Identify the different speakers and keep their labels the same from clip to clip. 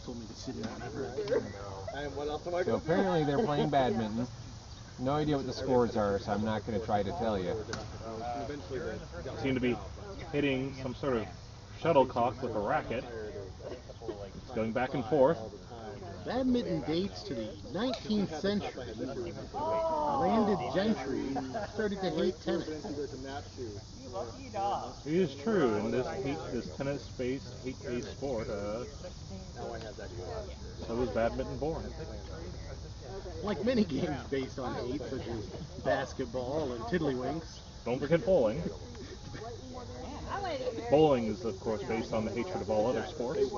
Speaker 1: told me to sit down.
Speaker 2: So apparently they're playing badminton. No idea what the scores are, so I'm not going to try to tell you.
Speaker 3: They seem to be hitting some sort of shuttlecock with a racket. It's going back and forth.
Speaker 1: Badminton dates to the 19th century. Landed gentry started to hate tennis.
Speaker 3: It is true in this tennis-based, hate-based sport. So was badminton born.
Speaker 1: Like many games based on hate, such as basketball and tiddlywinks.
Speaker 3: Don't forget bowling. Bowling is, of course, based on the hatred of all other sports.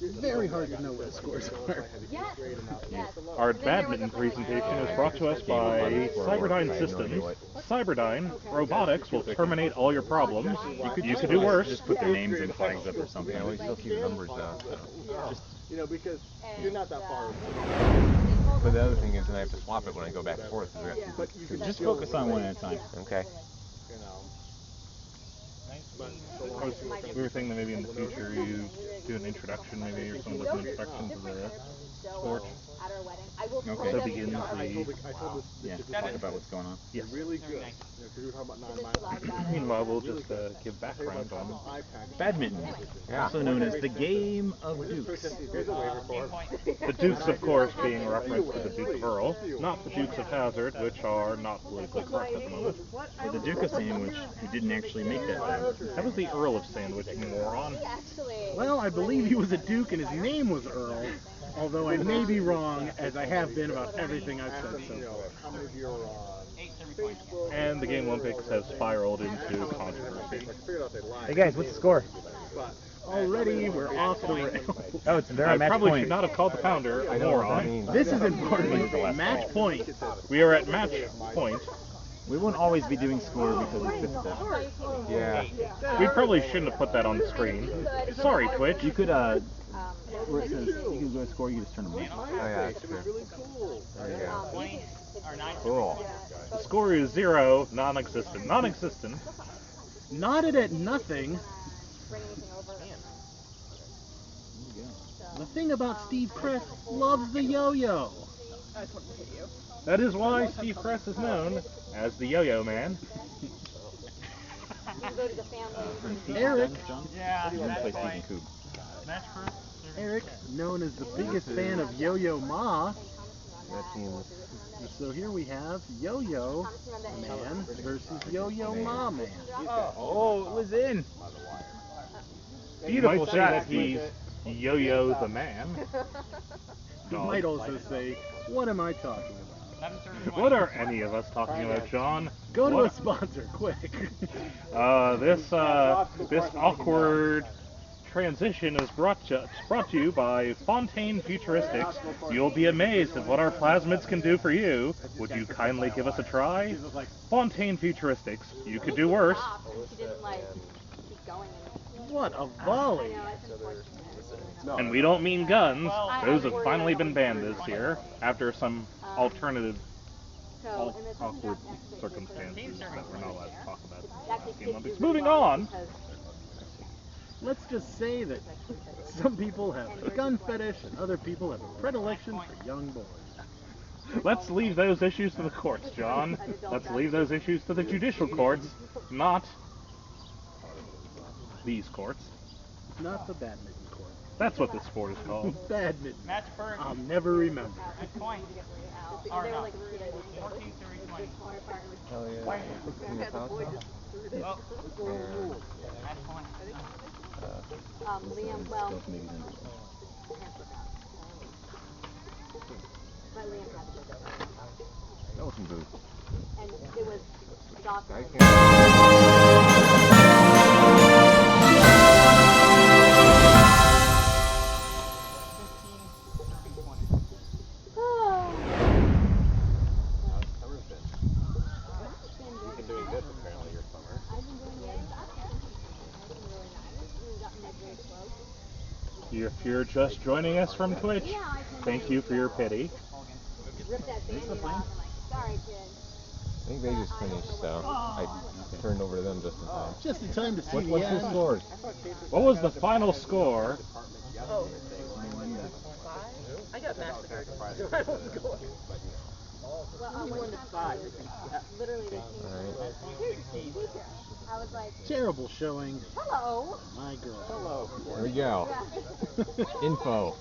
Speaker 1: Very hard to know what the scores are.
Speaker 3: Our badminton presentation is brought to us by Cyberdyne Systems. Cyberdyne robotics will terminate all your problems. You could do worse.
Speaker 4: Just put their names and flags up or something.
Speaker 2: Yeah, we still keep the numbers down.
Speaker 5: Because you're not that far.
Speaker 2: But the other thing is that I have to swap it when I go back and forth.
Speaker 4: Just focus on one at a time.
Speaker 2: Okay.
Speaker 3: We were thinking that maybe in the future you do an introduction, maybe, or some of an introduction to the sport.
Speaker 4: Okay.
Speaker 3: So begins the...
Speaker 4: Yeah, talk about what's going on.
Speaker 3: Yes.
Speaker 5: Really good.
Speaker 3: Meanwhile, we'll just give background on
Speaker 4: Badminton, also known as the game of dukes.
Speaker 3: the Dukes, of course, being a reference to the Duke of Earl, not the Dukes of Hazzard, which are not politically correct at the moment.
Speaker 4: Or the Duke of Sandwich, who didn't actually make that title.
Speaker 3: That was the Earl of Sandwich, you moron.
Speaker 1: Well, I believe he was a duke and his name was Earl, although I may be wrong, as I have been about everything I've said so far.
Speaker 3: And the Gamelympics has spiraled into controversy.
Speaker 4: Hey guys, what's the score?
Speaker 1: Already, we're off the rails.
Speaker 4: Oh, they're
Speaker 3: I
Speaker 4: at match
Speaker 3: probably
Speaker 4: point.
Speaker 3: should not have called the pounder a moron.
Speaker 1: This is important. Match point.
Speaker 3: We are at match point.
Speaker 4: We won't always be doing score because it's difficult.
Speaker 2: Yeah.
Speaker 3: We probably shouldn't have put that on the screen. Sorry, Twitch.
Speaker 4: You could, where it says you can go to score, you just turn them on.
Speaker 2: Oh yeah, that's true. There you go. Cool.
Speaker 3: The score is 0, non-existent. Non-existent.
Speaker 1: Knotted at nothing. The thing about Steve Kress loves the yo-yo.
Speaker 3: That is why Steve Kress is known as the Yo-Yo Man.
Speaker 1: Eric.
Speaker 4: Yeah.
Speaker 1: Eric, known as the biggest fan of Yo-Yo Ma.
Speaker 2: That seems...
Speaker 1: So here we have Yo-Yo Man versus Yo-Yo Ma Man.
Speaker 4: Oh, it was in.
Speaker 3: You might say that he's Yo-Yo the Man.
Speaker 1: You might also say, what am I talking about?
Speaker 3: What are any of us talking about, John?
Speaker 1: Go to a sponsor, quick.
Speaker 3: This awkward transition is brought to you by Fontaine Futuristics. You'll be amazed at what our plasmids can do for you. Would you kindly give us a try? Fontaine Futuristics. You could do worse.
Speaker 1: What a volley.
Speaker 3: And we don't mean guns. Those have finally been banned this year after some alternative awkward circumstances that we're not allowed to talk about at the Gamelympics. Moving on.
Speaker 1: Let's just say that some people have a gun fetish and other people have a predilection for young boys.
Speaker 3: Let's leave those issues to the courts, John. Let's leave those issues to the judicial courts, not these courts.
Speaker 1: Not the badminton court.
Speaker 3: That's what this sport is called.
Speaker 1: Badminton. I'll never remember.
Speaker 2: Hell yeah. In this house now?
Speaker 6: Liam, well, but Liam had to go there.
Speaker 2: That was some booze.
Speaker 6: And it was soccer.
Speaker 2: I can't...
Speaker 3: If you're just joining us from Twitch, thank you for your pity.
Speaker 6: Rip that band-aid off. I'm like, sorry, kid.
Speaker 2: think they just finished, so I turned over to them just in time.
Speaker 1: Just in time to see the
Speaker 2: What's the
Speaker 1: end.
Speaker 2: scores?
Speaker 3: What was the final score?
Speaker 7: I got massacred.
Speaker 6: Literally, they came
Speaker 2: Alright.
Speaker 6: here's the teacher. I was like,
Speaker 1: Terrible showing.
Speaker 6: hello.
Speaker 1: My girl.
Speaker 2: There we go. Info.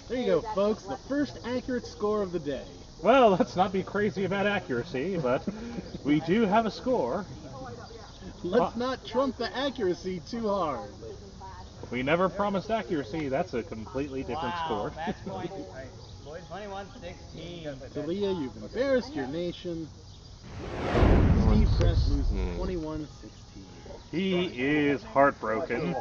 Speaker 1: There you go, folks. The first accurate score of the day.
Speaker 3: Well, let's not be crazy about accuracy, but we do have a score.
Speaker 1: Let's not trump the accuracy too hard.
Speaker 3: We never promised accuracy. That's a completely different score.
Speaker 7: Match point. Boys 21-16.
Speaker 1: Talia, you've embarrassed your nation. Steve Kress loses 21-16.
Speaker 3: He is heartbroken.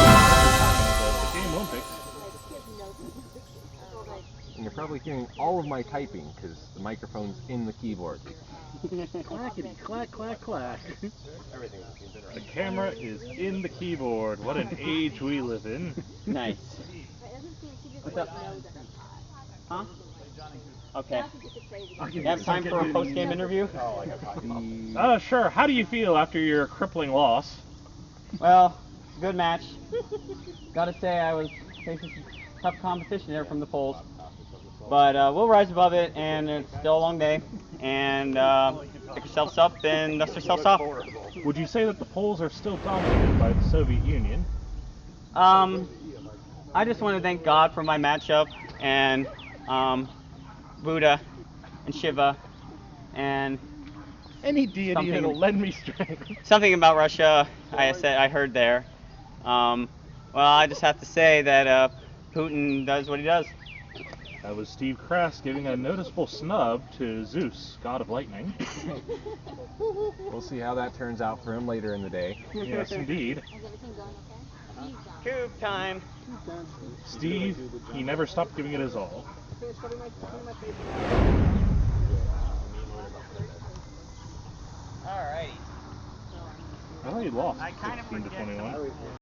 Speaker 3: The Gamelympics.
Speaker 2: And you're probably hearing all of my typing because the microphone's in the keyboard.
Speaker 1: Clackety, clack, clack, clack.
Speaker 3: The camera is in the keyboard. What an age we live in.
Speaker 7: Nice. What's up? Huh? Okay. You have time for a post-game interview?
Speaker 3: Sure. How do you feel after your crippling loss?
Speaker 7: Well, good match. Gotta say I was facing some tough competition there from the Poles. But we'll rise above it, and it's still a long day. And pick yourselves up and dust yourselves off.
Speaker 3: Would you say that the Poles are still dominated by the Soviet Union?
Speaker 7: I just want to thank God for my matchup, and Buddha, and Shiva, and
Speaker 3: Any deity
Speaker 7: Something-
Speaker 3: that'll lend me strength.
Speaker 7: something about Russia. I heard there. Well, I just have to say that Putin does what he does.
Speaker 3: That was Steve Kress giving a noticeable snub to Zeus, god of lightning.
Speaker 2: We'll see how that turns out for him later in the day.
Speaker 3: Yes, indeed.
Speaker 6: Is everything going okay?
Speaker 7: Cube time.
Speaker 3: Steve, he never stopped giving it his all.
Speaker 7: Alrighty.
Speaker 3: Well, he lost
Speaker 7: I kind of
Speaker 3: 16 to
Speaker 7: forget
Speaker 3: 21.